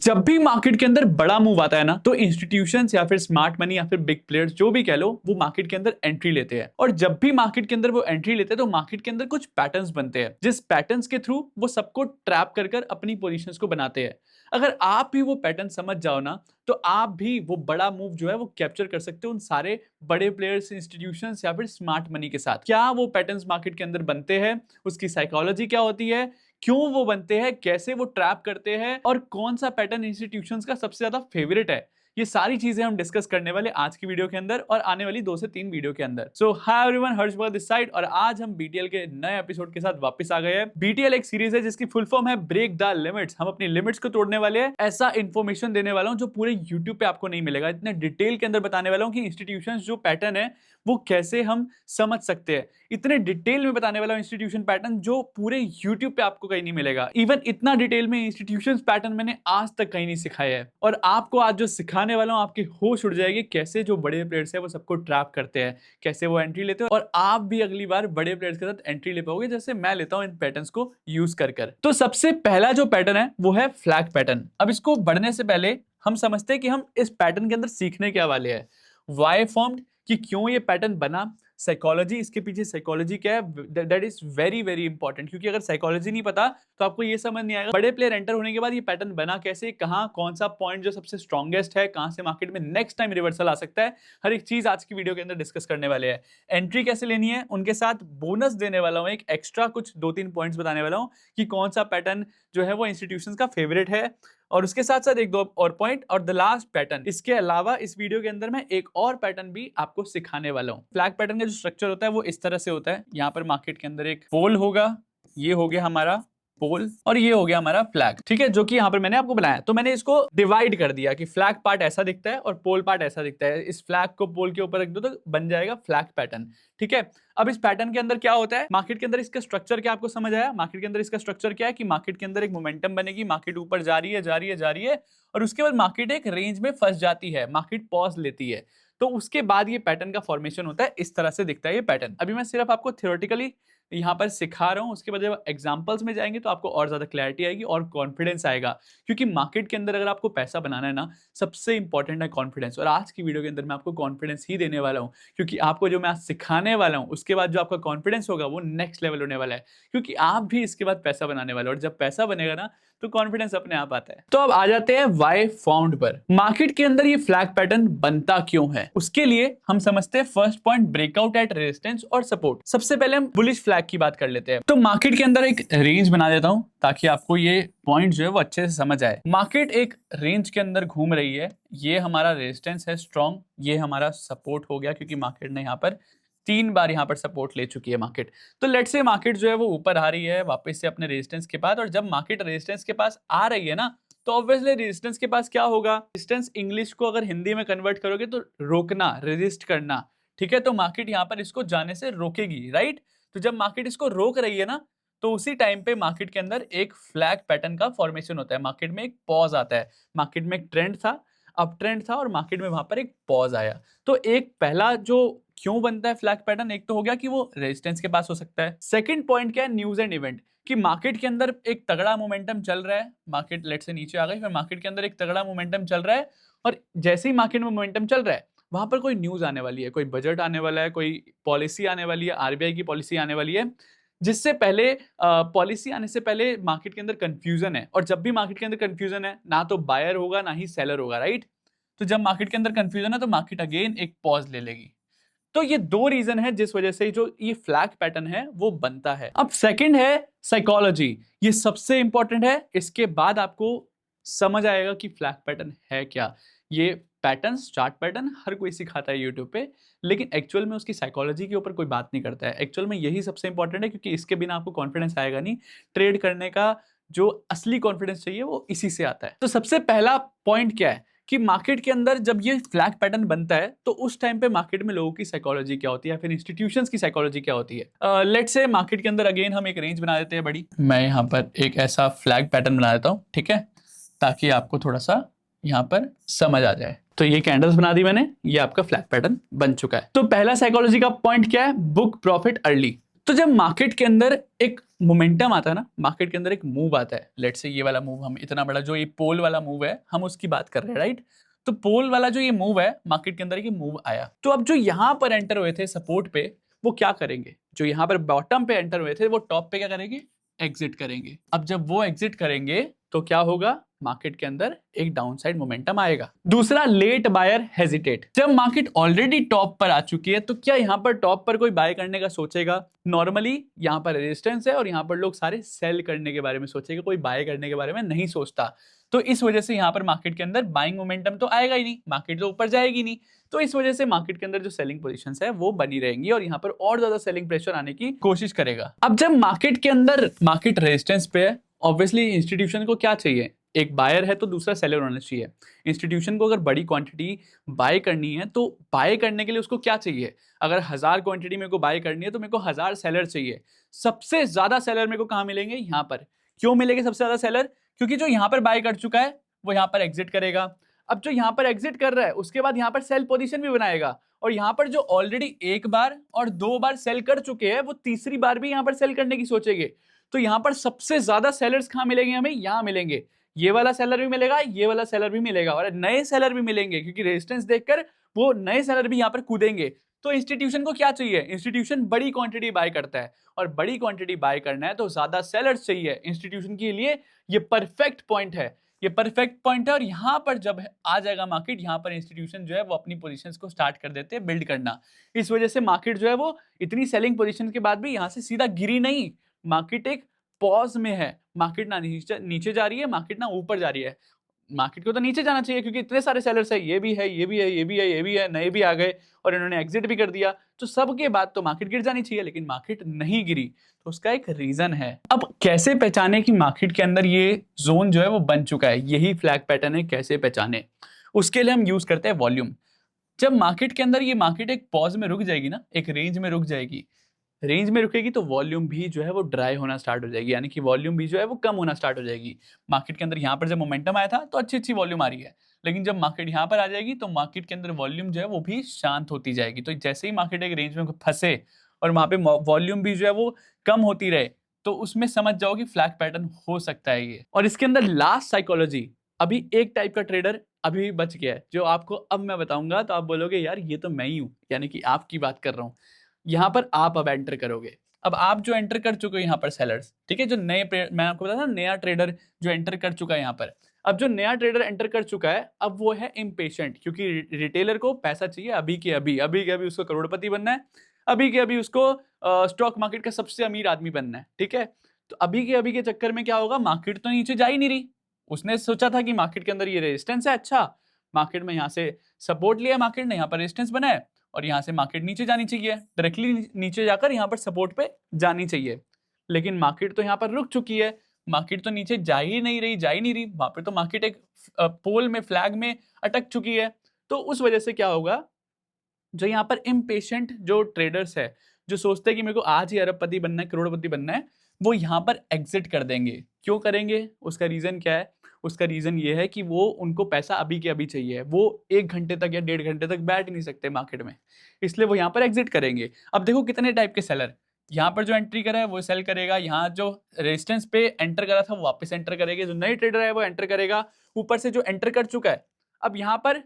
जब भी मार्केट के अंदर बड़ा मूव आता है ना, तो इंस्टीट्यूशंस या फिर स्मार्ट मनी या फिर बिग प्लेयर्स जो भी कह लो, वो मार्केट के अंदर एंट्री लेते हैं। और जब भी मार्केट के अंदर वो एंट्री लेते हैं तो मार्केट के अंदर कुछ पैटर्न्स बनते हैं, जिस पैटर्न्स के थ्रू वो सबको ट्रैप कर कर अपनी पोजीशंस को बनाते हैं। अगर आप भी वो पैटर्न समझ जाओ ना, तो आप भी वो बड़ा मूव जो है वो कैप्चर कर सकते हो उन सारे बड़े प्लेयर्स, इंस्टीट्यूशंस या फिर स्मार्ट मनी के साथ। क्या वो पैटर्न्स मार्केट के अंदर बनते हैं, उसकी साइकोलॉजी क्या होती है, क्यों वो बनते हैं, कैसे वो ट्रैप करते हैं, और कौन सा पैटर्न इंस्टीट्यूशंस का सबसे ज्यादा फेवरेट है, ये सारी चीजें हम डिस्कस करने वाले आज की वीडियो के अंदर और आने वाली 2 से 3 वीडियो के अंदर। So hi everyone, Harsh Bhagat this side, और आज हम बीटीएल के नए एपिसोड के साथ वापस आ गए हैं। बीटीएल एक सीरीज है जिसकी फुल फॉर्म है ब्रेक द लिमिट्स। हम अपनी लिमिट्स को तोड़ने वाले हैं। ऐसा इन्फॉर्मेशन देने वाला हूं जो पूरे यूट्यूब पे आपको नहीं मिलेगा। इतने डिटेल के अंदर बताने वाला हूं कि इंस्टीट्यूशंस जो पैटर्न है वो कैसे हम समझ सकते हैं। इतने डिटेल में बताने वाला हूं इंस्टीट्यूशन पैटर्न जो पूरे यूट्यूब पे आपको कहीं नहीं मिलेगा। इवन इतना डिटेल में इंस्टीट्यूशंस पैटर्न मैंने आज तक कहीं नहीं सिखाया है। और आपको आज जो सिखाने वाला हूं, आपकी होश उड़ जाएगी कैसे जो बड़े प्लेयर्स है वो सबको ट्रैप करते हैं, कैसे वो एंट्री लेते हैं, और आप भी अगली बार बड़े प्लेयर्स के साथ एंट्री ले पाओगे जैसे मैं लेता हूं इन पैटर्न्स को यूज कर कर। तो सबसे पहला जो पैटर्न है वो है फ्लैग पैटर्न। अब इसको बढ़ने से पहले हम समझते हैं कि हम इस पैटर्न के अंदर सीखने क्या वाले हैं। वाई फॉर्म्ड, कि क्यों ये पैटर्न बना, साइकोलॉजी, इसके पीछे साइकोलॉजी क्या है, that is very very important. क्योंकि अगर साइकोलॉजी नहीं पता तो आपको ये समझ नहीं आएगा बड़े प्लेयर एंटर होने के बाद ये पैटर्न बना कैसे, कहाँ कौन सा पॉइंट जो सबसे स्ट्रॉन्गेस्ट है, कहाँ से मार्केट में नेक्स्ट टाइम रिवर्सल आ सकता है। हर एक चीज आज की वीडियो के अंदर डिस्कस करने वाले हैं। एंट्री कैसे लेनी है, उनके साथ बोनस देने वाला हूँ, एक एक्स्ट्रा कुछ 2-3 पॉइंट्स बताने वाला हूँ कि कौन सा पैटर्न जो है वो इंस्टीट्यूशंस का फेवरेट है, और उसके साथ साथ 1-2 और पॉइंट, और द लास्ट पैटर्न। इसके अलावा इस वीडियो के अंदर मैं एक और पैटर्न भी आपको सिखाने वाला हूं। फ्लैग पैटर्न का जो स्ट्रक्चर होता है वो इस तरह से होता है। यहाँ पर मार्केट के अंदर एक पोल होगा, ये हो गया हमारा पोल, और ये हो गया हमारा फ्लैग, ठीक है, जो कि यहाँ पर मैंने आपको बनाया। तो मैंने इसको डिवाइड कर दिया कि फ्लैग पार्ट ऐसा दिखता है और पोल पार्ट ऐसा दिखता है। इस फ्लैग को पोल के ऊपर रख दो तो बन जाएगा फ्लैग पैटर्न, ठीक है। अब इस पैटर्न के अंदर क्या होता है, मार्केट के अंदर इसका स्ट्रक्चर क्या आपको समझ आया। मार्केट के अंदर इसका स्ट्रक्चर क्या है कि मार्केट के अंदर एक मोमेंटम बनेगी, मार्केट ऊपर जा रही है जा रही है जा रही है, और उसके बाद मार्केट एक रेंज में फंस जाती है, मार्केट पॉज लेती है। तो उसके बाद ये पैटर्न का फॉर्मेशन होता है, इस तरह से दिखता है ये पैटर्न। अभी मैं सिर्फ आपको थियोरेटिकली यहाँ पर सिखा रहा हूँ, उसके बाद जब एग्जांपल्स में जाएंगे तो आपको और ज्यादा क्लैरिटी आएगी और कॉन्फिडेंस आएगा। क्योंकि मार्केट के अंदर अगर आपको पैसा बनाना है ना, सबसे इंपॉर्टेंट है कॉन्फिडेंस। और आज की वीडियो के अंदर मैं आपको कॉन्फिडेंस ही देने वाला हूँ, क्योंकि आपको जो मैं आज सिखाने वाला हूँ उसके बाद जो आपका कॉन्फिडेंस होगा वो नेक्स्ट लेवल होने वाला है। क्योंकि आप भी इसके बाद पैसा बनाने वाले हो, और जब पैसा बनेगा ना तो कॉन्फिडेंस अपने आप आता है। तो अब आ जाते हैं वाई फाउंड पर। मार्केट के अंदर ये फ्लैग पैटर्न बनता क्यों है, उसके लिए हम समझते हैं first point, breakout at resistance और सपोर्ट। सबसे पहले हम बुलिश फ्लैग की बात कर लेते हैं। तो मार्केट के अंदर एक रेंज बना देता हूं ताकि आपको ये पॉइंट जो है वो अच्छे से समझ आए। मार्केट एक रेंज के अंदर घूम रही है, ये हमारा रेजिस्टेंस है स्ट्रॉन्ग, ये हमारा सपोर्ट हो गया क्योंकि मार्केट ने यहाँ पर 3 बार यहाँ पर सपोर्ट ले चुकी है मार्केट। तो लेट्स से मार्केट जो है वो ऊपर आ रही है वापस से अपने रेजिस्टेंस के पास, और जब मार्केट रेजिस्टेंस के पास आ रही है ना, तो ऑब्वियसली रेजिस्टेंस के पास क्या होगा, रेजिस्टेंस इंग्लिश को अगर हिंदी में कन्वर्ट करोगे तो रोकना, रेजिस्ट करना, ठीक है। तो मार्केट यहाँ पर इसको जाने से रोकेगी, राइट। तो जब मार्केट इसको रोक रही है ना, तो उसी टाइम पे मार्केट के अंदर एक फ्लैग पैटर्न का फॉर्मेशन होता है, मार्केट में एक पॉज आता है। मार्केट में एक ट्रेंड था, अप ट्रेंड था, और मार्केट में वहां पर एक पॉज आया। तो एक पहला जो क्यों बनता है फ्लैग पैटर्न, एक तो हो गया कि वो रेजिस्टेंस के पास हो सकता है। सेकंड पॉइंट क्या है, न्यूज एंड इवेंट, कि मार्केट के अंदर एक तगड़ा मोमेंटम चल रहा है, मार्केट लेट से नीचे आ गई, फिर मार्केट के अंदर एक तगड़ा मोमेंटम चल रहा है, और जैसे ही मार्केट में मोमेंटम चल रहा है वहां पर कोई न्यूज आने वाली है, कोई बजट आने वाला है, कोई पॉलिसी आने वाली है, आरबीआई की पॉलिसी आने वाली है, जिससे पहले पॉलिसी आने से पहले मार्केट के अंदर कंफ्यूजन है। और जब भी मार्केट के अंदर कंफ्यूजन है, ना तो बायर होगा ना ही सेलर होगा, राइट। तो जब मार्केट के अंदर कंफ्यूजन है तो मार्केट अगेन एक पॉज ले लेगी। तो ये 2 रीजन है जिस वजह से जो ये फ्लैग पैटर्न है वो बनता है। अब सेकंड है साइकोलॉजी, ये सबसे इंपॉर्टेंट है। इसके बाद आपको समझ आएगा कि फ्लैग पैटर्न है क्या। ये पैटर्न्स, चार्ट पैटर्न हर कोई सिखाता है यूट्यूब पे, लेकिन एक्चुअल में उसकी साइकोलॉजी के ऊपर कोई बात नहीं करता है। एक्चुअल में यही सबसे इंपॉर्टेंट है, क्योंकि इसके बिना आपको कॉन्फिडेंस आएगा नहीं। ट्रेड करने का जो असली कॉन्फिडेंस चाहिए वो इसी से आता है। तो सबसे पहला पॉइंट क्या है कि मार्केट के अंदर जब ये फ्लैग पैटर्न बनता है तो उस टाइम पे मार्केट में लोगों की साइकोलॉजी क्या होती है, फिर इंस्टीट्यूशंस की साइकोलॉजी क्या होती है। लेट्स से मार्केट के अंदर अगेन हम एक रेंज बना देते हैं बड़ी। मैं यहाँ पर एक ऐसा फ्लैग पैटर्न बना देता हूँ, ठीक है, ताकि आपको थोड़ा सा यहाँ पर समझ आ जाए। तो ये कैंडल्स बना दी मैंने, ये आपका फ्लैग पैटर्न बन चुका है। तो पहला साइकोलॉजी का पॉइंट क्या है, बुक प्रॉफिट अर्ली। तो जब मार्केट के अंदर एक मोमेंटम आता है ना, मार्केट के अंदर एक मूव आता है, लेट्स से ये वाला मूव, हम इतना बड़ा जो ये पोल वाला मूव है हम उसकी बात कर रहे हैं, राइट। तो पोल वाला जो ये मूव है मार्केट के अंदर ये मूव आया, तो अब जो यहां पर एंटर हुए थे सपोर्ट पे वो क्या करेंगे, जो यहां पर बॉटम पे एंटर हुए थे वो टॉप पे क्या करेंगे, एग्जिट करेंगे। अब जब वो एग्जिट करेंगे तो क्या होगा, मार्केट के अंदर एक डाउनसाइड मोमेंटम आएगा। दूसरा, लेट बायर हेजिटेट। जब मार्केट ऑलरेडी टॉप पर आ चुकी है तो क्या यहां पर टॉप पर कोई बाय करने का सोचेगा? नॉर्मली यहां पर रेजिस्टेंस है और यहां पर लोग सारे सेल करने के बारे में सोचेगा, कोई बाय करने के बारे में नहीं सोचता। तो इस वजह से यहां पर मार्केट के अंदर बाइंग मोमेंटम तो आएगा ही नहीं, मार्केट तो ऊपर जाएगी नहीं। तो इस वजह से मार्केट के अंदर जो सेलिंग पोजीशंस है वो बनी रहेंगी और यहाँ पर और ज्यादा सेलिंग प्रेशर आने की कोशिश करेगा। अब जब मार्केट के अंदर मार्केट रेजिस्टेंस पे है, ऑब्वियसली इंस्टीट्यूशन को क्या चाहिए, एक बायर है तो दूसरा सेलर होना चाहिए। इंस्टीट्यूशन को अगर बड़ी क्वांटिटी बाय करनी है तो बाय करने के लिए उसको क्या चाहिए, अगर 1000 क्वांटिटी मेरे को बाय करनी है तो मेरे को 1000 सेलर चाहिए। सबसे ज्यादा सेलर मेरे को कहाँ मिलेंगे, यहाँ पर। क्यों मिलेंगे सबसे ज्यादा सेलर, क्योंकि जो यहाँ पर बाय कर चुका है वो यहाँ पर एग्जिट करेगा। अब जो यहाँ पर एग्जिट कर रहा है उसके बाद यहाँ पर सेल पोजीशन भी बनाएगा, और यहाँ पर जो ऑलरेडी एक बार और 2 बार सेल कर चुके हैं वो तीसरी बार भी यहाँ पर सेल करने की सोचेंगे। तो यहाँ पर सबसे ज्यादा सेलर्स कहाँ मिलेंगे हमें, यहाँ मिलेंगे। ये वाला सेलर भी मिलेगा, ये वाला सेलर भी मिलेगा, और नए सेलर भी मिलेंगे, क्योंकि रेजिस्टेंस देखकर वो नए सेलर भी यहाँ पर कूदेंगे। तो इंस्टीट्यूशन को क्या चाहिए, इंस्टीट्यूशन बड़ी क्वांटिटी बाय करता है, और बड़ी क्वांटिटी बाय करना है तो ज्यादा सेलर्स चाहिए इंस्टीट्यूशन के लिए। ये परफेक्ट पॉइंट है, ये परफेक्ट पॉइंट है। और यहाँ पर जब आ जाएगा मार्केट, यहाँ पर इंस्टीट्यूशन जो है वो अपनी पोजीशंस को स्टार्ट कर देते हैं बिल्ड करना। इस वजह से मार्केट जो है वो इतनी सेलिंग पोजीशन के बाद भी यहाँ से सीधा गिरी नहीं, मार्केट एक पॉज में है। मार्केट ना नीचे जा रही है, मार्केट ना ऊपर जा रही है। मार्केट को तो नीचे जाना चाहिए क्योंकि इतने सारे सेलर्स है, ये भी है, ये भी है, ये भी है, ये भी है, नए भी आ गए और इन्होंने एग्जिट भी कर दिया। तो सबके बाद तो मार्केट गिर जानी चाहिए, लेकिन मार्केट नहीं गिरी, तो उसका एक रीजन है। अब कैसे पहचाने कि मार्केट के अंदर ये जोन जो है वो बन चुका है, यही फ्लैग पैटर्न है, कैसे पहचाने, उसके लिए हम यूज करते हैं वॉल्यूम। जब मार्केट के अंदर ये मार्केट एक पॉज में रुक जाएगी ना, एक रेंज में रुक जाएगी, रेंज में रुकेगी तो वॉल्यूम भी जो है वो ड्राई होना स्टार्ट हो जाएगी, यानी कि वॉल्यूम भी जो है वो कम होना स्टार्ट हो जाएगी। मार्केट के अंदर यहाँ पर जब मोमेंटम आया था तो अच्छी अच्छी वॉल्यूम आ रही है, लेकिन जब मार्केट यहाँ पर आ जाएगी तो मार्केट के अंदर वॉल्यूम जो है वो भी शांत होती जाएगी। तो जैसे ही मार्केट एक रेंज में फंसे और वहां पे वॉल्यूम भी जो है वो कम होती रहे, तो उसमें समझ जाओ कि फ्लैग पैटर्न हो सकता है ये। और इसके अंदर लास्ट साइकोलॉजी, अभी एक टाइप का ट्रेडर अभी भी बच गया है, जो आपको अब मैं बताऊंगा तो आप बोलोगे यार ये तो मैं ही हूं, यानी कि आपकी बात कर रहा हूं। यहाँ पर आप अब एंटर करोगे। अब आप जो एंटर कर चुके हो यहाँ पर सेलर्स, ठीक है, जो नए, मैं आपको बताया था नया ट्रेडर जो एंटर कर चुका है यहाँ पर। अब जो नया ट्रेडर एंटर कर चुका है अब वो है इम्पेशेंट, क्योंकि रिटेलर को पैसा चाहिए अभी के अभी, अभी के अभी उसको करोड़पति बनना है, अभी के अभी उसको स्टॉक मार्केट का सबसे अमीर आदमी बनना है, ठीक है। तो अभी के चक्कर में क्या होगा, मार्केट तो नीचे जा ही नहीं रही। उसने सोचा था कि मार्केट के अंदर ये रेजिस्टेंस है, अच्छा मार्केट में यहाँ से सपोर्ट लिया, मार्केट ने यहाँ पर रेजिस्टेंस बनाया और यहाँ से मार्केट नीचे जानी चाहिए, डायरेक्टली नीचे जाकर यहाँ पर सपोर्ट पे जानी चाहिए। लेकिन मार्केट तो यहाँ पर रुक चुकी है, मार्केट तो नीचे जा ही नहीं रही, जा ही नहीं रही, वहां पर तो मार्केट एक पोल में, फ्लैग में अटक चुकी है। तो उस वजह से क्या होगा, जो यहाँ पर इम्पेशेंट जो ट्रेडर्स है, जो सोचते हैं कि मेरे को आज ही अरबपति बनना है, करोड़पति बनना है, वो यहाँ पर एग्जिट कर देंगे। क्यों करेंगे, उसका रीजन क्या है, उसका रीजन ये है कि वो उनको पैसा अभी के अभी चाहिए, वो 1 घंटे तक या 1.5 घंटे तक बैठ नहीं सकते मार्केट में, इसलिए वो यहाँ पर एग्जिट करेंगे। अब देखो कितने टाइप के सेलर, यहाँ पर जो एंट्री करा है वो सेल करेगा, यहाँ जो रेजिस्टेंस पे एंटर करा था वो वापस एंटर करेगा, जो नए ट्रेडर है वो एंटर करेगा, ऊपर से जो एंटर कर चुका है। अब यहाँ पर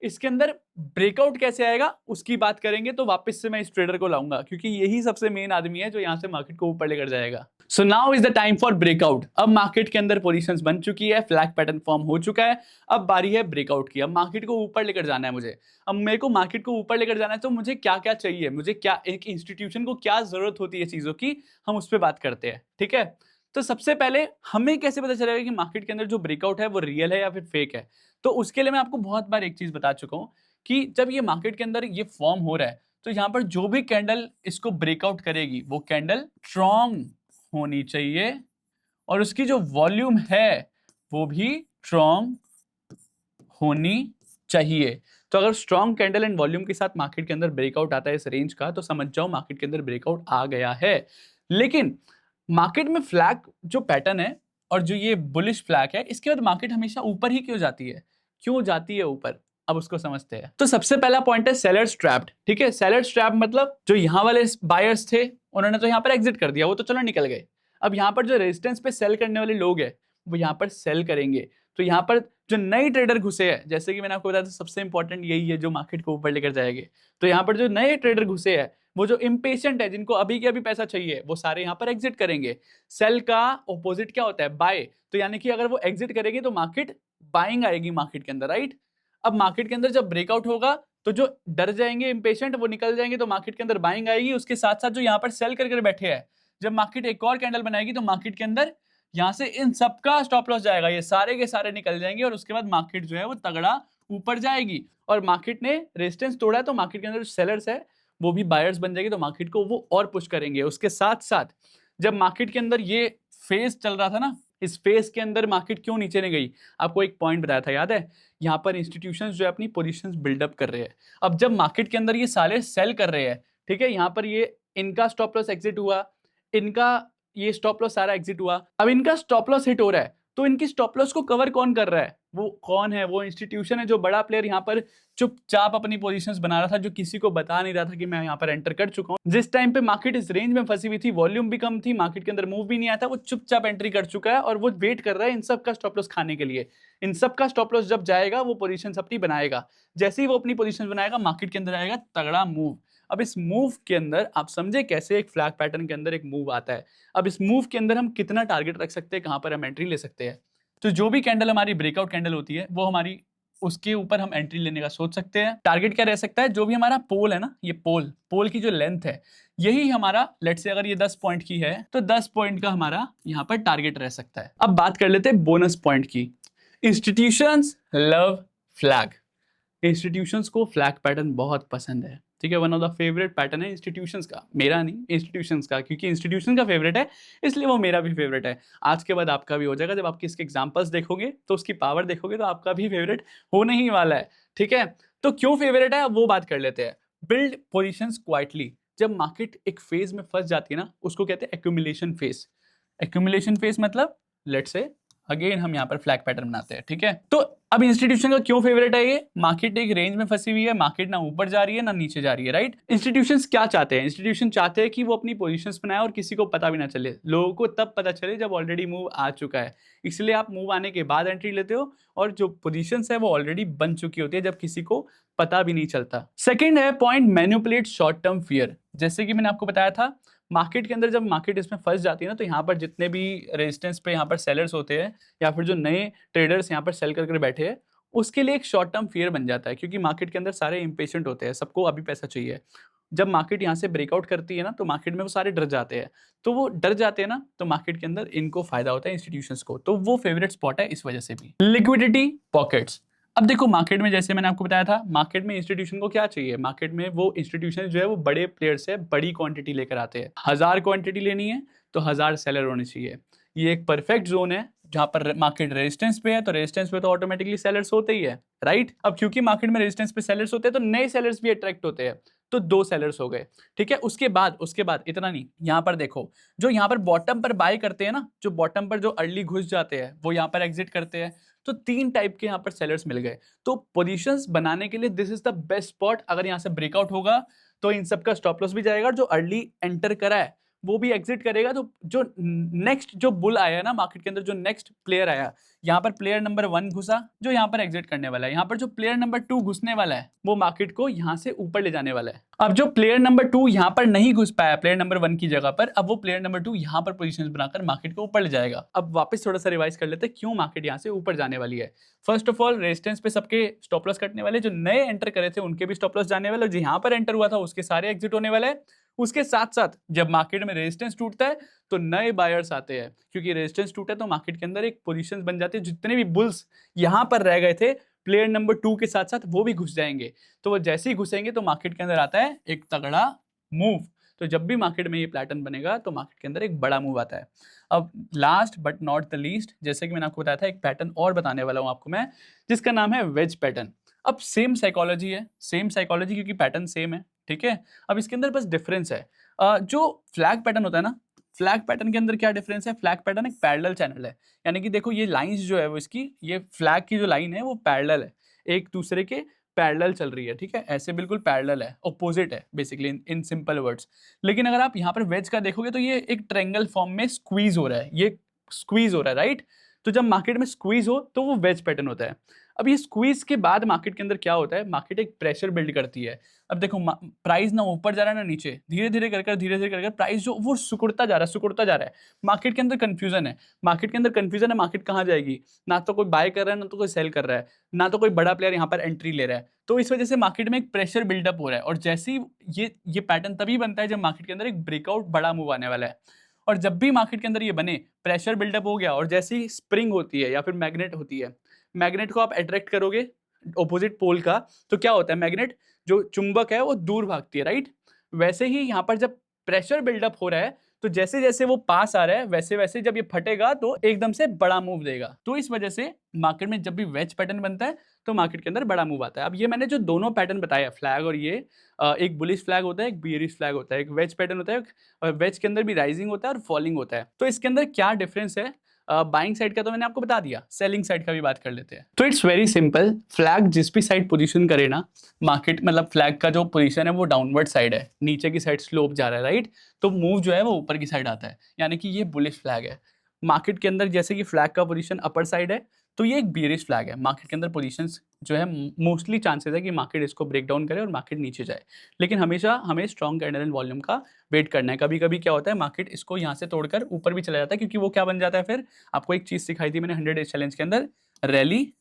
इसके अंदर ब्रेकआउट कैसे आएगा उसकी बात करेंगे, तो वापस से मैं इस ट्रेडर को लाऊंगा, क्योंकि यही सबसे मेन आदमी है जो यहाँ से मार्केट को ऊपर लेकर जाएगा। So now is the time for breakout. अब मार्केट के अंदर पोजीशंस बन चुकी है, फ्लैग पैटर्न फॉर्म हो चुका है, अब बारी है ब्रेकआउट की। अब मार्केट को ऊपर लेकर जाना है मुझे, अब मेरे को मार्केट को ऊपर लेकर जाना है, तो मुझे क्या क्या चाहिए, मुझे क्या, एक इंस्टीट्यूशन को क्या जरूरत होती है चीजों की, हम उस पर बात करते हैं, ठीक है। तो सबसे पहले हमें कैसे पता चलेगा कि मार्केट के अंदर जो ब्रेकआउट है वो रियल है या फिर फेक है, तो उसके लिए मैं आपको बहुत बार एक चीज बता चुका हूं कि जब ये मार्केट के अंदर ये फॉर्म हो रहा है तो यहाँ पर जो भी कैंडल इसको ब्रेकआउट करेगी वो कैंडल स्ट्रॉन्ग होनी चाहिए, और उसकी जो वॉल्यूम है वो भी स्ट्रॉन्ग होनी चाहिए। तो अगर स्ट्रॉन्ग कैंडल एंड वॉल्यूम के साथ मार्केट के अंदर ब्रेकआउट आता है इस रेंज का, तो समझ जाओ मार्केट के अंदर ब्रेकआउट आ गया है। लेकिन मार्केट में फ्लैग जो पैटर्न है और जो ये बुलिश फ्लैग है, इसके बाद मार्केट हमेशा ऊपर ही क्यों जाती है, क्यों जाती है ऊपर, अब उसको समझते हैं। तो सबसे पहला पॉइंट है सेलर्स ट्रैप्ड, ठीक है। सेलर्स ट्रैप मतलब जो यहाँ वाले बायर्स थे उन्होंने तो यहाँ पर एग्जिट कर दिया, वो तो चलो निकल गए। अब यहाँ पर जो रेजिस्टेंस पे सेल करने वाले लोग हैं वो यहाँ पर सेल करेंगे। तो यहाँ पर जो नए ट्रेडर घुसे हैं, जैसे कि मैंने आपको बताया था सबसे इंपॉर्टेंट यही है जो मार्केट को ऊपर लेकर जाएंगे। तो यहाँ पर जो नए ट्रेडर घुसे हैं, वो जो इम्पेशेंट है, जिनको अभी के अभी पैसा चाहिए, वो सारे यहाँ पर एग्जिट करेंगे। सेल का ऑपोजिट क्या होता है? बाय। तो यानी कि अगर वो एग्जिट करेंगे तो मार्केट बाइंग आएगी मार्केट के अंदर, राइट। अब मार्केट के अंदर जब ब्रेकआउट होगा तो जो डर जाएंगे इम्पेशेंट वो निकल जाएंगे, तो मार्केट के अंदर बाइंग आएगी। उसके साथ साथ जो यहाँ पर सेल करके बैठे हैं, जब मार्केट एक और कैंडल बनाएगी तो मार्केट के अंदर यहाँ से इन सबका स्टॉप लॉस जाएगा, ये सारे के सारे निकल जाएंगे और उसके बाद मार्केट जो है वो तगड़ा ऊपर जाएगी। और मार्केट ने रेजिस्टेंस तोड़ा है तो मार्केट के अंदर जो सेलर्स है वो भी बायर्स बन जाएगी, तो मार्केट को वो और पुश करेंगे। उसके साथ साथ जब मार्केट के अंदर ये फेज चल रहा था ना, इस फेज के अंदर मार्केट क्यों नीचे नहीं गई, आपको एक पॉइंट बताया था, याद है? यहाँ पर इंस्टीट्यूशंस जो है अपनी पोजीशंस बिल्डअप कर रहे हैं। अब जब मार्केट के अंदर ये सारे सेल कर रहे हैं, ठीक है, यहाँ पर ये इनका स्टॉप लॉस एग्जिट हुआ, इनका ये स्टॉप लॉस सारा एग्जिट हुआ, अब इनका स्टॉप लॉस हिट हो रहा है, तो इनकी स्टॉप लॉस को कवर कौन कर रहा है? वो कौन है? वो इंस्टीट्यूशन है, जो बड़ा प्लेयर यहाँ पर चुपचाप अपनी पोजीशंस बना रहा था, जो किसी को बता नहीं रहा था कि मैं यहाँ पर एंटर कर चुका हूँ। जिस टाइम पे मार्केट इस रेंज में फंसी हुई थी, वॉल्यूम भी कम थी, मार्केट के अंदर मूव भी नहीं आया था, वो चुपचाप एंट्री कर चुका है और वो वेट कर रहा है इन सब का स्टॉप लॉस खाने के लिए। इन सब का स्टॉप लॉस जब जाएगा वो पोजीशंस अपनी बनाएगा, जैसे ही वो अपनी पोजीशंस बनाएगा मार्केट के अंदर आएगा तगड़ा मूव। अब इस मूव के अंदर आप समझे कैसे एक फ्लैग पैटर्न के अंदर एक मूव आता है। अब इस मूव के अंदर हम कितना टारगेट रख सकते हैं, कहां पर हम एंट्री ले सकते हैं? तो जो भी कैंडल हमारी ब्रेकआउट कैंडल होती है वो हमारी उसके ऊपर हम एंट्री लेने का सोच सकते हैं। टारगेट क्या रह सकता है? जो भी हमारा पोल है ना, ये पोल की जो लेंथ है, यही हमारा, लेट्स से अगर ये 10 पॉइंट की है तो 10 पॉइंट का हमारा यहाँ पर टारगेट रह सकता है। अब बात कर लेते हैं बोनस पॉइंट की। Institutions love flag. इंस्टीट्यूशंस को फ्लैग पैटर्न बहुत पसंद है, ठीक है। One of the favourite pattern है इंस्टीट्यूशंस का, मेरा नहीं, इंस्टीट्यूशंस का, क्योंकि इंस्टीट्यूशन का फेवरेट है इसलिए वो मेरा भी फेवरेट है। आज के बाद आपका भी हो जाएगा, जब आपके इसके एग्जांपल्स देखोगे तो उसकी पावर देखोगे तो आपका भी फेवरेट होने ही वाला है, ठीक है। तो क्यों फेवरेट है वो बात कर लेते हैं। Build positions quietly. जब मार्केट एक फेज में फंस जाती है ना, उसको कहते हैं एक्यूमुलेशन फेज। एक्यूमुलेशन फेज मतलब लेट्स से अगेन हम यहाँ पर फ्लैग पैटर्न बनाते हैं, ठीक है। तो अब इंस्टीट्यूशन का क्यों फेवरेट है ये? मार्केट एक रेंज में फंसी हुई है, मार्केट ना ऊपर जा रही है ना नीचे जा रही है, राइट। इंस्टीट्यूशंस क्या चाहते हैं? इंस्टीट्यूशन चाहते हैं कि वो अपनी पोजीशंस बनाए और किसी को पता भी ना चले, लोगों को तब पता चले जब ऑलरेडी मूव आ चुका है। इसलिए आप मूव आने के बाद एंट्री लेते हो और जो पोजीशंस है वो ऑलरेडी बन चुकी होती है जब किसी को पता भी नहीं चलता। सेकेंड है point, manipulate short term fear. जैसे कि मैंने आपको बताया था, मार्केट के अंदर जब मार्केट इसमें फंस जाती है ना, तो यहाँ पर जितने भी रेजिस्टेंस पे यहाँ पर सेलर्स होते हैं या फिर जो नए ट्रेडर्स यहाँ पर सेल करके बैठे हैं, उसके लिए एक शॉर्ट टर्म फियर बन जाता है, क्योंकि मार्केट के अंदर सारे इम्पेशेंट होते हैं, सबको अभी पैसा चाहिए। जब मार्केट यहाँ से ब्रेकआउट करती है ना, तो मार्केट में वो सारे डर जाते हैं, तो वो डर जाते हैं ना, तो मार्केट के अंदर इनको फायदा होता है इंस्टीट्यूशंस को, तो वो फेवरेट स्पॉट है इस वजह से भी। Liquidity pockets. अब देखो मार्केट में जैसे मैंने आपको बताया था, मार्केट में इंस्टीट्यूशन को क्या चाहिए? मार्केट में वो इंस्टीट्यूशन जो है वो बड़े प्लेयर से बड़ी क्वांटिटी लेकर आते हैं। 1000 क्वांटिटी लेनी है तो 1000 सेलर होने चाहिए। ये एक परफेक्ट जोन है जहां पर मार्केट रेजिस्टेंस पे है, तो रेजिस्टेंस पे तो ऑटोमेटिकली सेलर्स होते ही है, राइट। अब क्योंकि मार्केट में रेजिस्टेंस पे सेलर्स होते हैं तो नए सेलर्स भी अट्रैक्ट होते हैं, तो 2 सेलर्स हो गए, ठीक है। उसके बाद इतना नहीं, यहाँ पर देखो, जो यहाँ पर बॉटम पर बाय करते हैं ना, जो बॉटम पर जो अर्ली घुस जाते हैं वो यहाँ पर एग्जिट करते हैं, तो 3 टाइप के यहाँ पर सेलर्स मिल गए। तो पोजीशंस बनाने के लिए this is the best spot. अगर यहाँ से ब्रेकआउट होगा तो इन सब का स्टॉप लॉस भी जाएगा, जो अर्ली एंटर करा है वो भी एग्जिट करेगा। तो जो नेक्स्ट जो बुल आया ना मार्केट के अंदर, जो नेक्स्ट प्लेयर आया, यहाँ पर प्लेयर नंबर 1 घुसा जो यहाँ पर एग्जिट करने वाला है, यहाँ पर जो प्लेयर नंबर 2 घुसने वाला है वो मार्केट को यहाँ से ऊपर ले जाने वाला है। अब जो प्लेयर नंबर 2 यहाँ पर नहीं घुस पाया प्लेयर नंबर 1 की जगह पर, अब वो प्लेयर नंबर 2 यहाँ पर पोजीशंस बनाकर मार्केट को ऊपर ले जाएगा। अब वापस थोड़ा सा रिवाइज कर लेते हैं क्यों मार्केट यहाँ से ऊपर जाने वाली है। फर्स्ट ऑफ ऑल, रेजिस्टेंस पे सबके स्टॉप लॉस कटने वाले, जो नए एंटर करे थे उनके भी स्टॉप लॉस जाने वाले, जो यहाँ पर एंटर हुआ था उसके सारे एग्जिट होने वाले हैं। उसके साथ साथ जब मार्केट में रेजिस्टेंस टूटता है तो नए बायर्स आते हैं, क्योंकि रेजिस्टेंस टूटा तो मार्केट के अंदर एक पोजीशन बन जाती है, जितने भी बुल्स यहाँ पर रह गए थे प्लेयर नंबर 2 के साथ साथ वो भी घुस जाएंगे। तो वो जैसे ही घुसेंगे तो मार्केट के अंदर आता है एक तगड़ा मूव। तो जब भी मार्केट में ये पैटर्न बनेगा तो मार्केट के अंदर एक बड़ा मूव आता है। अब last but not the least, जैसे कि मैंने आपको बताया था, एक पैटर्न और बताने वाला हूँ आपको मैं, जिसका नाम है वेज पैटर्न। अब सेम साइकोलॉजी है, सेम साइकोलॉजी, क्योंकि पैटर्न सेम है, ठीक है। अब इसके अंदर बस डिफरेंस है, जो फ्लैग पैटर्न होता है ना, फ्लैग पैटर्न के अंदर क्या डिफरेंस है? फ्लैग पैटर्न एक पैरेलल चैनल है, यानी कि देखो ये लाइंस जो है वो इसकी, ये फ्लैग की जो लाइन है वो पैरेलल है, एक दूसरे के पैरेलल चल रही है, ठीक है, ऐसे बिल्कुल पैरेलल है, ऑपोजिट है बेसिकली इन सिंपल वर्ड्स। लेकिन अगर आप यहाँ पर वेज का देखोगे तो ये एक ट्रायंगल फॉर्म में स्क्वीज हो रहा है, ये स्क्वीज हो रहा है, राइट। तो जब मार्केट में स्क्वीज हो तो वो वेज पैटर्न होता है। अब ये स्क्वीज के बाद मार्केट के अंदर क्या होता है, मार्केट एक प्रेशर बिल्ड करती है। अब देखो प्राइस ना ऊपर जा रहा है ना नीचे, धीरे धीरे कर प्राइस जो वो सिकुड़ता जा रहा है। मार्केट के अंदर कंफ्यूजन है, मार्केट कहाँ जाएगी, ना तो कोई बाय कर रहा है ना तो कोई सेल कर रहा है, ना तो कोई बड़ा प्लेयर यहाँ पर एंट्री ले रहा है। तो इस वजह से मार्केट में एक प्रेशर बिल्डअप हो रहा है, और जैसे ही ये पैटर्न तभी बनता है जब मार्केट के अंदर एक ब्रेकआउट बड़ा मूव आने वाला है। और जब भी मार्केट के अंदर ये बने, प्रेशर बिल्डअप हो गया और जैसे ही स्प्रिंग होती है या फिर मैग्नेट होती है, मैग्नेट को आप अट्रैक्ट करोगे ऑपोजिट पोल का, तो क्या होता है, मैग्नेट जो चुंबक है वो दूर भागती है, राइट। वैसे ही यहाँ पर जब प्रेशर बिल्डअप हो रहा है तो जैसे जैसे वो पास आ रहा है वैसे वैसे जब ये फटेगा तो एकदम से बड़ा मूव देगा। तो इस वजह से मार्केट में जब भी वेज पैटर्न बनता है तो मार्केट के अंदर बड़ा मूव आता है। अब ये मैंने जो दोनों पैटर्न बताया, फ्लैग और ये, एक बुलिश फ्लैग होता है, एक बियरिश फ्लैग होता है, एक वेज पैटर्न होता है, और वेज के अंदर भी राइजिंग होता है और फॉलिंग होता है। तो इसके अंदर क्या डिफरेंस है, बाइंग साइड का तो मैंने आपको बता दिया, सेलिंग साइड का भी बात कर लेते हैं। तो इट्स वेरी सिंपल, फ्लैग जिस भी साइड पोजीशन करे ना मार्केट, मतलब फ्लैग का जो पोजीशन है वो डाउनवर्ड साइड है, नीचे की साइड स्लोप जा रहा है, राइट। तो मूव जो है वो ऊपर की साइड आता है, यानी कि ये बुलिश फ्लैग है। मार्केट के अंदर जैसे कि फ्लैग का पोजीशन अपर साइड है तो ये एक बियरिश फ्लैग है। मार्केट के अंदर पोजीशंस जो है मोस्टली चांसेस है कि मार्केट इसको ब्रेक डाउन करे और मार्केट नीचे जाए, लेकिन हमेशा हमें स्ट्रॉन्ग कैंडल एंड वॉल्यूम का वेट करना है। कभी कभी क्या होता है, मार्केट इसको यहाँ से तोड़कर ऊपर भी चला जाता है, क्योंकि वो क्या बन जाता है, फिर आपको एक चीज सिखाई थी मैंने 100 डेज चैलेंज के अंदर, रैली,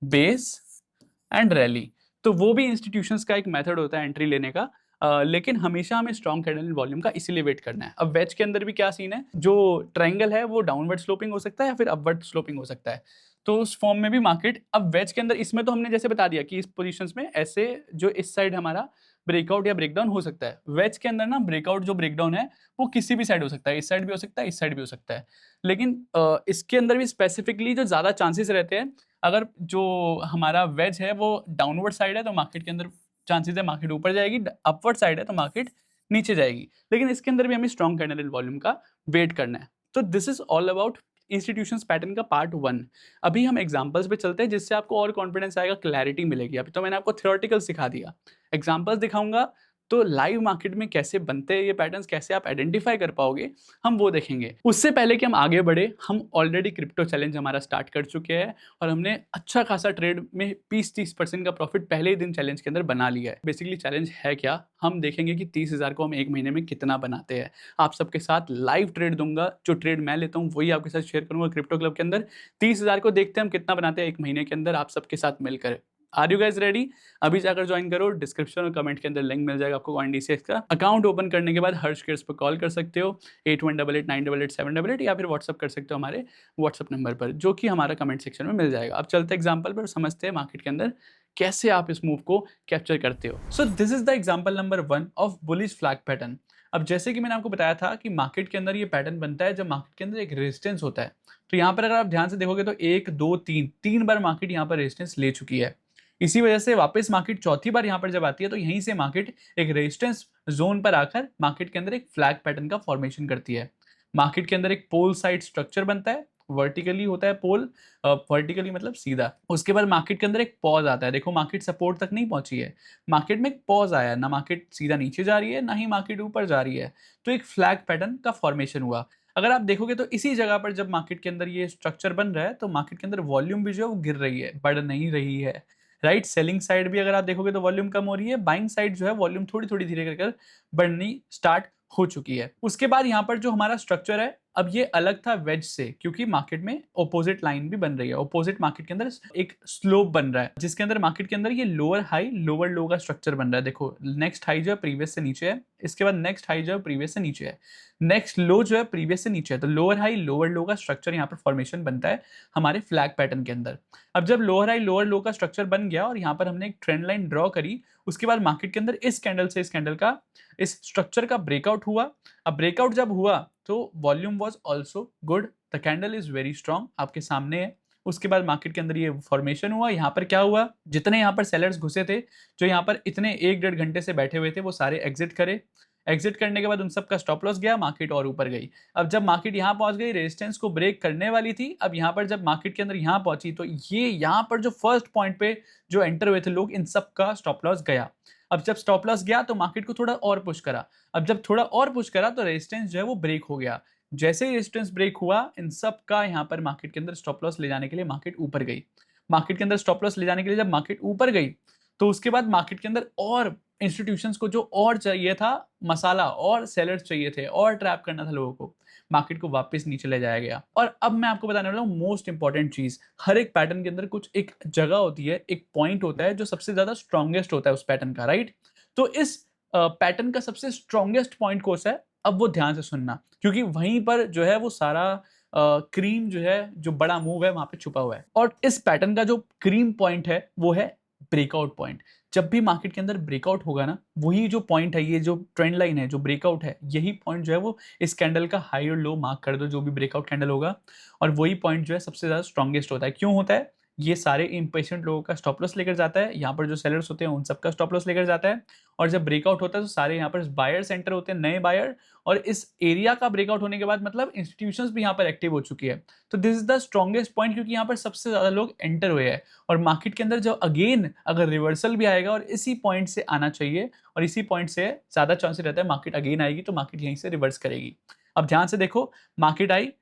बेस एंड रैली। तो वो भी इंस्टीट्यूशंस का एक मेथड होता है एंट्री लेने का। लेकिन हमेशा हमें स्ट्रॉन्ग कैंडल वॉल्यूम का इसीलिए वेट करना है। अब वेज के अंदर भी क्या सीन है, जो ट्रायंगल है वो डाउनवर्ड स्लोपिंग हो सकता है या फिर अपवर्ड स्लोपिंग हो सकता है। तो उस फॉर्म में भी मार्केट, अब वेज के अंदर इसमें तो हमने जैसे बता दिया कि इस पोजीशंस में ऐसे जो इस साइड हमारा ब्रेकआउट या ब्रेकडाउन हो सकता है। वेज के अंदर ना ब्रेकआउट जो ब्रेकडाउन है वो किसी भी साइड हो सकता है, इस साइड भी हो सकता है, इस साइड भी हो सकता है। लेकिन इसके अंदर भी स्पेसिफिकली जो ज़्यादा चांसेस रहते हैं, अगर जो हमारा वेज है वो डाउनवर्ड साइड है तो मार्केट के अंदर चांसेस है मार्केट ऊपर जाएगी, अपवर्ड साइड है तो मार्केट नीचे जाएगी। लेकिन इसके अंदर भी हमें स्ट्रॉन्ग कैंडल वॉल्यूम का वेट करना है। तो this is all about institutions pattern का पार्ट 1। अभी हम एग्जांपल्स पे चलते हैं जिससे आपको और कॉन्फिडेंस आएगा, क्लैरिटी मिलेगी। अभी तो मैंने आपको थ्योरेटिकल सिखा दिया, एग्जांपल्स दिखाऊंगा तो लाइव मार्केट में कैसे बनते हैं ये पैटर्न्स, कैसे आप आइडेंटिफाई कर पाओगे, हम वो देखेंगे। उससे पहले कि हम आगे बढ़े, हम ऑलरेडी क्रिप्टो चैलेंज हमारा स्टार्ट कर चुके हैं और हमने अच्छा खासा ट्रेड में 20-30% का प्रॉफिट पहले ही दिन चैलेंज के अंदर बना लिया है। बेसिकली चैलेंज है क्या, हम देखेंगे कि 30,000 को हम एक महीने में कितना बनाते हैं। आप सबके साथ लाइव ट्रेड दूंगा, जो ट्रेड मैं लेता हूँ वही आपके साथ शेयर करूंगा क्रिप्टो क्लब के अंदर। 30,000 को देखते हैं हम कितना बनाते हैं एक महीने के अंदर आप सबके साथ मिलकर। Are you guys ready? अभी जाकर ज्वाइन करो, डिस्क्रिप्शन और कमेंट के अंदर लिंक मिल जाएगा आपको CoinDCX का। अकाउंट ओपन करने के बाद हर्ष केयर्स पर कॉल कर सकते हो 8188988788, या फिर व्हाट्सअप कर सकते हो हमारे व्हाट्सअप नंबर पर, जो कि हमारा कमेंट सेक्शन में मिल जाएगा। अब चलते एग्जाम्पल पर, समझते हैं मार्केट के अंदर कैसे आप इस मूव को कैप्चर करते हो। सो this is the example number 1 of bullish flag pattern. अब जैसे कि मैंने आपको बताया था कि मार्केट के अंदर ये पैटर्न बनता है जब मार्केट के अंदर एक रेजिस्टेंस होता है। तो यहाँ पर अगर आप ध्यान से देखोगे तो 1 2 3 बार मार्केट यहाँ पर रेजिस्टेंस ले चुकी है। इसी वजह से वापस मार्केट चौथी बार यहाँ पर जब आती है तो यहीं से मार्केट एक रेजिस्टेंस जोन पर आकर मार्केट के अंदर एक फ्लैग पैटर्न का फॉर्मेशन करती है। मार्केट के अंदर एक पोल साइड स्ट्रक्चर बनता है, वर्टिकली होता है पोल, वर्टिकली मतलब सीधा। उसके बाद मार्केट के अंदर एक पॉज आता है। देखो मार्केट सपोर्ट तक नहीं पहुंची है, मार्केट में एक पॉज आया, ना मार्केट सीधा नीचे जा रही है ना ही मार्केट ऊपर जा रही है, तो एक फ्लैग पैटर्न का फॉर्मेशन हुआ। अगर आप देखोगे तो इसी जगह पर जब मार्केट के अंदर ये स्ट्रक्चर बन रहा है तो मार्केट के अंदर वॉल्यूम भी जो है वो गिर रही है, बढ़ नहीं रही है, राइट। सेलिंग साइड भी अगर आप देखोगे तो वॉल्यूम कम हो रही है, बाइंग साइड जो है वॉल्यूम थोड़ी थोड़ी धीरे कर बढ़नी स्टार्ट हो चुकी है। उसके बाद यहाँ पर जो हमारा स्ट्रक्चर है, अब ये अलग था वेज से, क्योंकि मार्केट में ऑपोजिट लाइन भी बन रही है, ऑपोजिट मार्केट के अंदर एक स्लोप बन रहा है, जिसके अंदर मार्केट के अंदर ये लोअर हाई लोअर लो का स्ट्रक्चर बन रहा है। देखो नेक्स्ट हाई जो है प्रीवियस से नीचे है, इसके बाद नेक्स्ट हाई जो है प्रीवियस से नीचे है, नेक्स्ट लो जो है प्रीवियस से नीचे है। तो लोअर हाई लोअर लो का स्ट्रक्चर यहाँ पर फॉर्मेशन बनता है हमारे फ्लैग पैटर्न के अंदर। अब जब लोअर हाई लोअर लो का स्ट्रक्चर बन गया और यहाँ पर हमने एक ट्रेंड लाइन ड्रॉ करी, उसके बाद मार्केट के अंदर इस कैंडल से इस कैंडल का, इस स्ट्रक्चर का ब्रेकआउट हुआ। अब ब्रेकआउट जब हुआ तो volume was also good, the candle is very strong, आपके सामने है। उसके बाद मार्केट के अंदर ये फॉर्मेशन हुआ। यहाँ पर क्या हुआ, जितने यहाँ पर सेलर्स घुसे थे, जो यहाँ पर इतने 1-1.5 घंटे से बैठे हुए थे, वो सारे एग्जिट करे। एग्जिट करने के बाद उन सबका स्टॉप लॉस गया, मार्केट और ऊपर गई। अब जब मार्केट यहाँ पहुंच गई, रेजिस्टेंस को ब्रेक करने वाली थी, अब यहाँ पर जब मार्केट के अंदर यहाँ पहुंची तो ये यहाँ पर जो फर्स्ट पॉइंट पे जो एंटर हुए थे लोग, इन सब का स्टॉप लॉस गया। अब जब स्टॉप लॉस गया तो मार्केट को थोड़ा और पुश करा। अब जब थोड़ा और पुश करा तो रेजिस्टेंस जो है वो ब्रेक हो गया। जैसे ही रेजिस्टेंस ब्रेक हुआ, इन सब का यहाँ पर मार्केट के अंदर स्टॉप लॉस ले जाने के लिए मार्केट ऊपर गई। मार्केट के अंदर स्टॉप लॉस ले जाने के लिए जब मार्केट ऊपर गई तो उसके बाद मार्केट के अंदर और इंस्टीट्यूशंस को जो और चाहिए था मसाला, और सेलर्स चाहिए थे, और ट्रैप करना था लोगों को, मार्केट को वापस नीचे ले जाया गया। और अब मैं आपको बताने वाला हूँ मोस्ट इंपॉर्टेंट चीज। हर एक पैटर्न के अंदर कुछ एक जगह होती है, एक पॉइंट होता है जो सबसे ज्यादा स्ट्रॉन्गेस्ट होता है उस पैटर्न का, राइट। तो इस पैटर्न का सबसे स्ट्रॉन्गेस्ट पॉइंट कौन सा है, अब वो ध्यान से सुनना, क्योंकि वहीं पर जो है वो सारा क्रीम जो है, जो बड़ा मूव है वहां पे छुपा हुआ है। और इस पैटर्न का जो क्रीम पॉइंट है वो है ब्रेकआउट पॉइंट। जब भी मार्केट के अंदर ब्रेकआउट होगा ना, वही जो पॉइंट है, ये जो ट्रेंड लाइन है, जो ब्रेकआउट है, यही पॉइंट जो है वो इस कैंडल का हाई और लो मार्क कर दो, जो भी ब्रेकआउट कैंडल होगा। और वही पॉइंट जो है सबसे ज्यादा स्ट्रॉन्गेस्ट होता है। क्यों होता है? ये सारे इम्पेशेंट लोगों का स्टॉप लॉस लेकर जाता है, यहाँ पर जो सेलर्स होते हैं उन सबका स्टॉप लॉस लेकर जाता है। और जब ब्रेकआउट होता है तो सारे यहाँ पर बायर सेंटर होते हैं, नए बायर। और इस एरिया का ब्रेकआउट होने के बाद मतलब इंस्टीट्यूशंस भी यहाँ पर एक्टिव हो चुकी है। तो this is the strongest point, क्योंकि यहाँ पर सबसे ज्यादा लोग एंटर हुए हैं। और मार्केट के अंदर जो अगेन अगर रिवर्सल भी आएगा और इसी पॉइंट से आना चाहिए, और इसी पॉइंट से ज्यादा चांसेस रहता है मार्केट अगेन आएगी, तो मार्केट यहीं से रिवर्स करेगी। अब ध्यान से देखो, मार्केट आई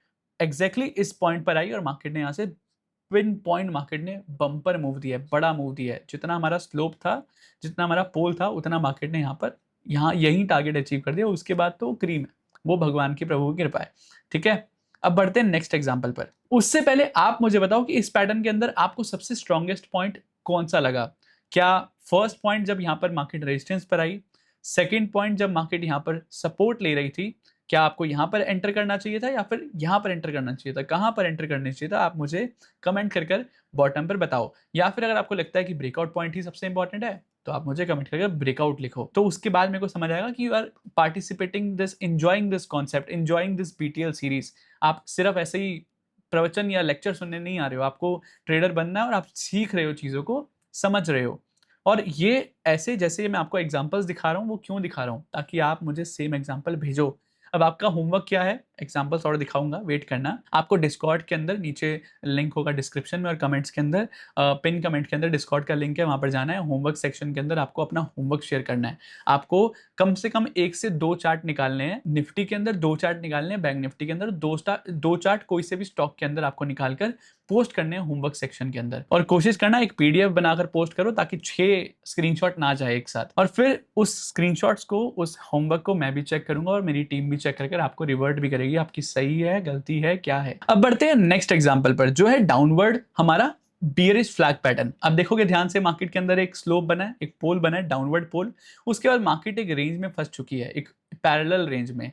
एग्जैक्टली इस पॉइंट पर आई और मार्केट ने यहाँ से पिन पॉइंट, मार्केट ने बम्पर मूव दिया है, बड़ा मूव दिया है। जितना हमारा स्लोप था, जितना हमारा पोल था, उतना मार्केट ने यहाँ यही टारगेट अचीव कर दिया। उसके बाद तो क्रीम है, वो भगवान की, प्रभु की कृपा है। ठीक है, अब बढ़ते हैं नेक्स्ट एग्जांपल पर। उससे पहले आप मुझे बताओ कि इस पैटर्न के अंदर आपको सबसे स्ट्रॉन्गेस्ट पॉइंट कौन सा लगा? क्या फर्स्ट पॉइंट जब यहाँ पर मार्केट रेजिस्टेंस पर आई, सेकेंड पॉइंट जब मार्केट यहाँ पर सपोर्ट ले रही थी, क्या आपको यहाँ पर एंटर करना चाहिए था या फिर यहाँ पर एंटर करना चाहिए था? कहाँ पर एंटर करना चाहिए था? आप मुझे कमेंट कर बॉटम पर बताओ। या फिर अगर आपको लगता है कि ब्रेकआउट पॉइंट ही सबसे इंपॉर्टेंट है, तो आप मुझे कमेंट करके ब्रेकआउट लिखो। तो उसके बाद मेरे को समझ आएगा कि you are participating this, enjoying this concept, enjoying this BTL series. आप सिर्फ ऐसे ही प्रवचन या लेक्चर सुनने नहीं आ रहे हो, आपको ट्रेडर बनना है और आप सीख रहे हो, चीज़ों को समझ रहे हो। और ये ऐसे जैसे मैं आपको एग्जांपल्स दिखा रहा हूँ, वो क्यों दिखा रहा हूँ? ताकि आप मुझे सेम एग्जांपल भेजो। अब आपका होमवर्क क्या है? एग्जांपल्स और दिखाऊंगा, वेट करना। आपको डिस्कॉर्ड के अंदर, नीचे लिंक होगा डिस्क्रिप्शन में और कमेंट्स के अंदर, पिन कमेंट के अंदर डिस्कॉर्ड का लिंक है, वहां पर जाना है। होमवर्क सेक्शन के अंदर आपको अपना होमवर्क शेयर करना है। आपको कम से कम 1 से 2 चार्ट निकालने हैं। निफ्टी के अंदर 2 चार्ट निकालने हैं, बैंक निफ्टी के अंदर 2 चार्ट कोई से भी स्टॉक के अंदर आपको निकालकर पोस्ट करने हैं होमवर्क सेक्शन के अंदर। और कोशिश करना एक पीडीएफ बनाकर पोस्ट करो, ताकि 6 स्क्रीनशॉट ना जाए एक साथ। और फिर उस स्क्रीनशॉट्स को, उस होमवर्क को मैं भी चेक करूंगा और मेरी टीम भी चेक करके आपको रिवर्ट भी करेगी, आपकी सही है, गलती है, क्या है। अब बढ़ते हैं नेक्स्ट एग्जांपल पर, जो है डाउनवर्ड हमारा बियरिश फ्लैग पैटर्न। अब देखोगे ध्यान से, मार्केट के अंदर एक स्लोप बना है, एक पोल बना है, डाउनवर्ड पोल। उसके बाद मार्केट एक रेंज में फंस चुकी है, एक पैरेलल रेंज में।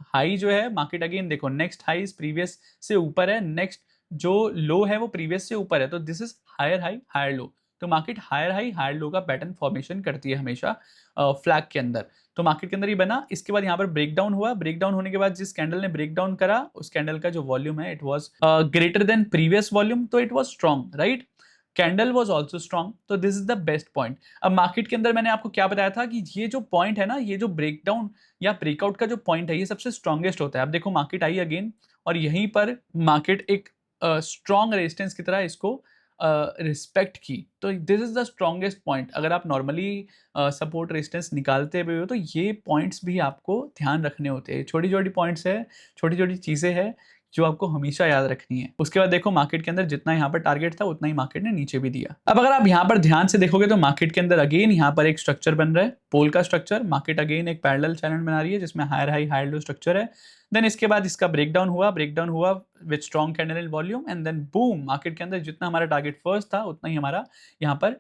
हाई जो है मार्केट, अगेन देखो, नेक्स्ट हाई प्रीवियस से ऊपर है, नेक्स्ट जो लो है वो प्रीवियस से ऊपर है, तो this is higher high higher low. तो market higher high higher low का पैटर्न फॉर्मेशन करती है हमेशा फ्लैग के अंदर। तो मार्केट के अंदर ही बना, इसके बाद यहाँ पर ब्रेकडाउन हुआ। ब्रेकडाउन होने के बाद जिस कैंडल ने ब्रेकडाउन करा, उस कैंडल का जो वॉल्यूम है, it was greater than previous volume, तो it was strong, right. Candle was also strong, तो this is the best point. अब मार्केट के अंदर मैंने आपको क्या बताया था कि ये जो पॉइंट है ना, ये जो ब्रेकडाउन या ब्रेकआउट का जो पॉइंट है, ये सबसे स्ट्रॉन्गेस्ट होता है। अब देखो मार्केट आई अगेन, और यहीं पर मार्केट एक स्ट्रॉन्ग रेजिस्टेंस की तरह इसको रिस्पेक्ट की। तो this is the strongest point. अगर आप नॉर्मली सपोर्ट रेजिस्टेंस निकालते हुए हो, तो ये पॉइंट्स भी आपको ध्यान रखने होते हैं। छोटी छोटी पॉइंट्स है, छोटी छोटी चीज़ें हैं जो आपको हमेशा याद रखनी है। उसके बाद देखो मार्केट के अंदर जितना यहाँ पर टारगेट था, उतना ही मार्केट ने नीचे भी दिया। अब अगर आप यहाँ पर ध्यान से देखोगे तो मार्केट के अंदर अगेन यहाँ पर एक स्ट्रक्चर बन रहा है, पोल का स्ट्रक्चर। मार्केट अगेन एक पैरेलल चैनल बना रही है जिसमें higher high higher low structure है। देन इसके बाद इसका ब्रेकडाउन हुआ with strong candle in volume, and then boom, market के अंदर जितना हमारा टारगेट फर्स्ट था, उतना ही हमारा यहाँ पर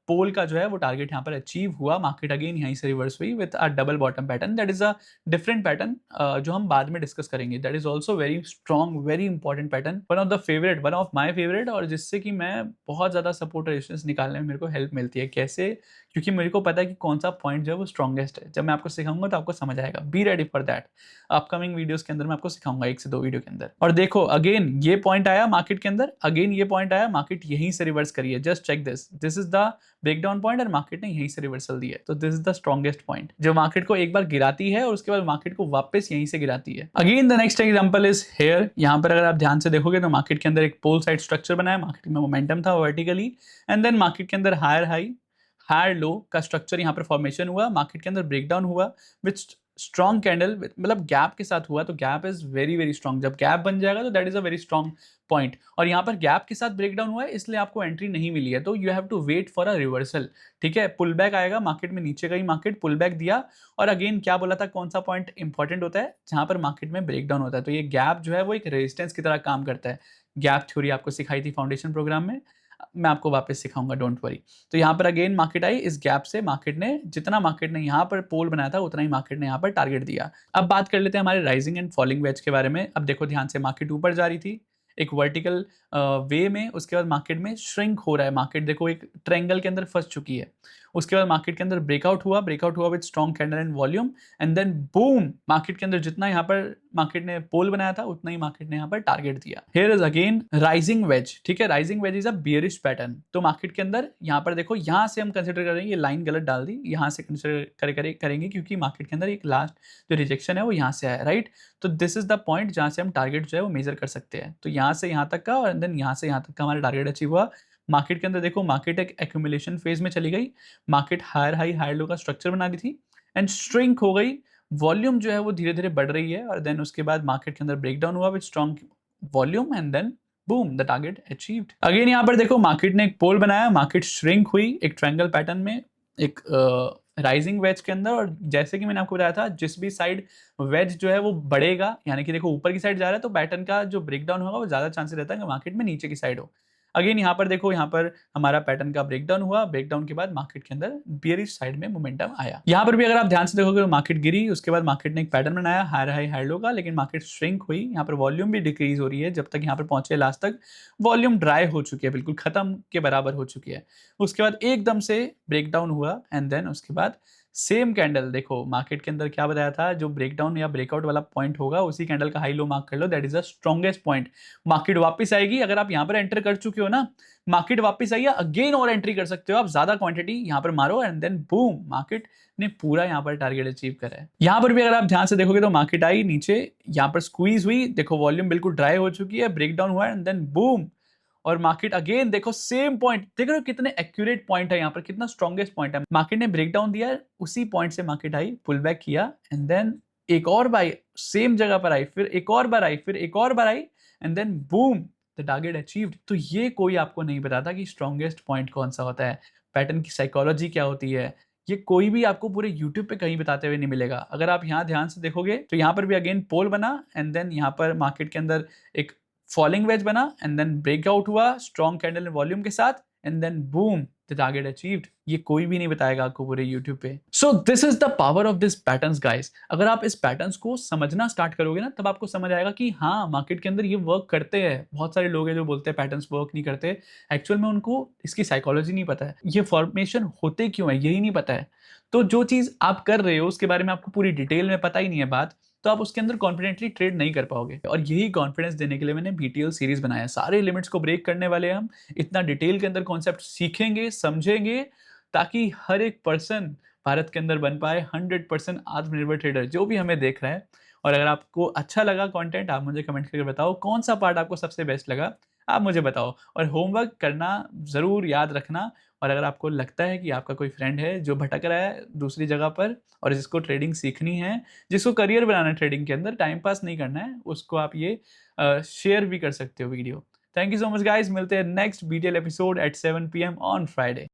पोल का जो है वो टारगेट यहाँ पर अचीव हुआ। मार्केट अगेन यहीं से रिवर्स हुई with a double bottom pattern. That is a different pattern जो हम बाद में डिस्कस करेंगे। That is also very strong, very important pattern, one of my favourite, और जिससे कि मैं बहुत ज़्यादा सपोर्ट रेजिस्टेंस निकालने में मेरे को हेल्प मिलती है। कैसे? क्योंकि मेरे को पता है कि कौन सा पॉइंट जो है वो स्ट्रॉन्गेस्ट है। जब मैं आपको सिखाऊंगा तो आपको समझ आएगा। Be ready for that. Upcoming upcoming videos के अंदर मैं आपको सिखाऊंगा 1 से 2 वीडियो के अंदर। और देखो अगेन ये पॉइंट आया मार्केट के अंदर, अगेन ये पॉइंट आया, मार्केट यहीं से रिवर्स करी है। Just check this is the breakdown point और मार्केट ने यहीं से रिवर्सल दी है। तो this is the strongest point जो मार्केट को एक बार गिराती है और उसके बाद मार्केट को वापस यहीं से गिराती है। Again the next example is here. यहाँ पर अगर आप ध्यान से देखोगे तो मार्केट के अंदर एक पोल साइड स्ट्रक्चर बना है, मार्केट में मोमेंटम था वर्टिकली, एंड देन मार्केट के अंदर हायर हाई हायर लो का स्ट्रक्चर यहाँ पर फॉर्मेशन हुआ, मार्केट के अंदर ब्रेकडाउन हुआ विच स्ट्रॉन्ग कैंडल, मतलब गैप के साथ हुआ। तो gap is very very strong, जब गैप बन जाएगा तो that is a very strong point. और यहाँ पर गैप के साथ ब्रेकडाउन हुआ है इसलिए आपको एंट्री नहीं मिली है, तो you have to wait for a reversal. ठीक है, पुल बैक आएगा, मार्केट में नीचे गई, मार्केट पुल बैक दिया, और अगेन क्या बोला था, कौन सा पॉइंट इंपॉर्टेंट होता है, जहां पर मार्केट में ब्रेकडाउन होता है। तो ये गैप जो है वो एक रेजिस्टेंस की तरह काम करता है। गैप थ्योरी आपको सिखाई थी फाउंडेशन प्रोग्राम में, मैं आपको वापस सिखाऊंगा, डोंट वरी। तो यहाँ पर अगेन मार्केट आई, इस गैप से मार्केट ने जितना मार्केट ने यहाँ पर पोल बनाया था उतना ही मार्केट ने यहाँ पर टारगेट दिया। अब बात कर लेते हैं हमारे राइजिंग एंड फॉलिंग वेज के बारे में। अब देखो ध्यान से, मार्केट ऊपर जा रही थी एक वर्टिकल वे में, उसके बाद मार्केट में श्रिंक हो रहा है, मार्केट देखो एक ट्रायंगल के अंदर फंस चुकी है। उसके बाद मार्केट के अंदर ब्रेकआउट हुआ with strong candle and volume, and then boom, market के अंदर जितना यहाँ पर मार्केट ने पोल बनाया था उतना ही मार्केट ने यहाँ पर टारगेट दिया। Here is again rising veg. ठीक है, rising veg is a bearish pattern. तो मार्केट के अंदर यहाँ पर देखो, यहाँ से हम कंसिडर करेंगे, ये लाइन गलत डाल दी, यहाँ से कंसिडर करेंगे क्योंकि मार्केट के अंदर एक लास्ट जो रिजेक्शन है वो यहाँ से आया, राइट। तो दिस इज द पॉइंट जहाँ से हम टारगेट जो है वो मेजर कर सकते हैं। तो यहाँ से यहाँ तक का और देन यहाँ से यहाँ तक का हमारा टारगेट अचीव हुआ। मार्केट के अंदर देखो, मार्केट एक एक्यूमुलेशन फेज में चली गई, market higher high higher low का स्ट्रक्चर बना रही थी एंड श्रिंक हो गई, वॉल्यूम जो है वो धीरे धीरे बढ़ रही है, और देन उसके बाद मार्केट के अंदर ब्रेकडाउन हुआ with strong volume, and then boom, the target achieved. अगेन यहाँ पर देखो, मार्केट ने एक पोल बनाया, मार्केट श्रिंक हुई एक ट्रायंगल पैटर्न में, एक राइजिंग वेज के अंदर, और जैसे कि मैंने आपको बताया था, जिस भी साइड वेज जो है वो बढ़ेगा, यानी कि देखो ऊपर की साइड जा रहा है, तो पैटर्न का जो ब्रेकडाउन होगा वो ज्यादा चांसेस रहता है कि मार्केट में नीचे की साइड हो। अगेन यहाँ पर देखो, यहाँ पर हमारा पैटर्न का ब्रेकडाउन हुआ, ब्रेकडाउन के बाद मार्केट के अंदर बियरिश साइड में मोमेंटम आया। यहाँ पर भी अगर आप ध्यान से देखोगे तो मार्केट गिरी, उसके बाद मार्केट ने एक पैटर्न बनाया हायर हाई हायर लो का, लेकिन मार्केट श्रिंक हुई, यहाँ पर वॉल्यूम भी डिक्रीज हो रही है, जब तक यहाँ पर पहुंचे लास्ट तक वॉल्यूम ड्राई हो चुकी है, बिल्कुल खत्म के बराबर हो चुकी है। उसके बाद एकदम से ब्रेकडाउन हुआ, एंड देन उसके बाद सेम कैंडल देखो, मार्केट के अंदर क्या बताया था, जो ब्रेकडाउन या ब्रेकआउट वाला पॉइंट होगा उसी कैंडल का हाई लो मार्क कर लो, that is the strongest point. Market वापस आएगी, अगर आप यहाँ पर एंटर कर चुके हो ना, मार्केट वापस आई है, अगेन और एंट्री कर सकते हो आप, ज्यादा क्वांटिटी यहाँ पर मारो, एंड देन बूम, मार्केट ने पूरा यहाँ पर टारगेट अचीव करा है। यहाँ पर भी अगर आप ध्यान से देखोगे तो मार्केट आई नीचे, यहाँ पर स्क्वीज हुई, देखो वॉल्यूम बिल्कुल ड्राई हो चुकी है, ब्रेकडाउन हुआ, एंड देन बूम, और मार्केट अगेन देखो सेम पॉइंट, देख रहे हो कितने एक्यूरेट पॉइंट है यहाँ पर, कितना स्ट्रॉन्गेस्ट पॉइंट है। मार्केट ने ब्रेकडाउन दिया, उसी पॉइंट से मार्केट आई, पुल बैक किया, एंड देन एक और बार सेम जगह पर आई, फिर एक और बार आई, फिर एक और बार आई, and then boom, the target achieved. तो ये कोई आपको नहीं बताता कि स्ट्रॉन्गेस्ट पॉइंट कौन सा होता है, पैटर्न की साइकोलॉजी क्या होती है, ये कोई भी आपको पूरे यूट्यूब पे कहीं बताते हुए नहीं मिलेगा। अगर आप यहाँ ध्यान से देखोगे तो यहाँ पर भी अगेन पोल बना, एंड देन यहाँ पर मार्केट के अंदर एक फॉलिंग वेज बना, एंड देन ब्रेकआउट हुआ स्ट्रॉन्ग कैंडल वॉल्यूम के साथ, and then boom, the target achieved. ये कोई भी नहीं बताएगा आपको पूरे यूट्यूब पे। So this is the power of this patterns guys. अगर आप इस पैटर्न्स को समझना स्टार्ट करोगे ना, तब आपको समझ आएगा कि हाँ, मार्केट के अंदर ये वर्क करते हैं। बहुत सारे लोग हैं जो बोलते हैं पैटर्न्स वर्क नहीं करते, एक्चुअल में उनको इसकी साइकोलॉजी नहीं पता है, ये फॉर्मेशन होते क्यों है यही नहीं पता है। तो जो चीज आप कर रहे हो उसके बारे में आपको पूरी डिटेल में पता ही नहीं है बात, तो आप उसके अंदर कॉन्फिडेंटली ट्रेड नहीं कर पाओगे। और यही कॉन्फिडेंस देने के लिए मैंने BTL सीरीज बनाया। सारे लिमिट्स को ब्रेक करने वाले हम इतना डिटेल के अंदर कॉन्सेप्ट सीखेंगे, समझेंगे, ताकि हर एक पर्सन भारत के अंदर बन पाए 100% आत्मनिर्भर ट्रेडर, जो भी हमें देख रहा है। और अगर आपको अच्छा लगा कंटेंट, आप मुझे कमेंट करके बताओ कौन सा पार्ट आपको सबसे बेस्ट लगा, आप मुझे बताओ। और होमवर्क करना ज़रूर याद रखना। और अगर आपको लगता है कि आपका कोई फ्रेंड है जो भटक रहा है दूसरी जगह पर और जिसको ट्रेडिंग सीखनी है, जिसको करियर बनाना है ट्रेडिंग के अंदर, टाइम पास नहीं करना है, उसको आप ये शेयर भी कर सकते हो video. Thank you so much guys, मिलते हैं next BTL episode at 7 PM on Friday.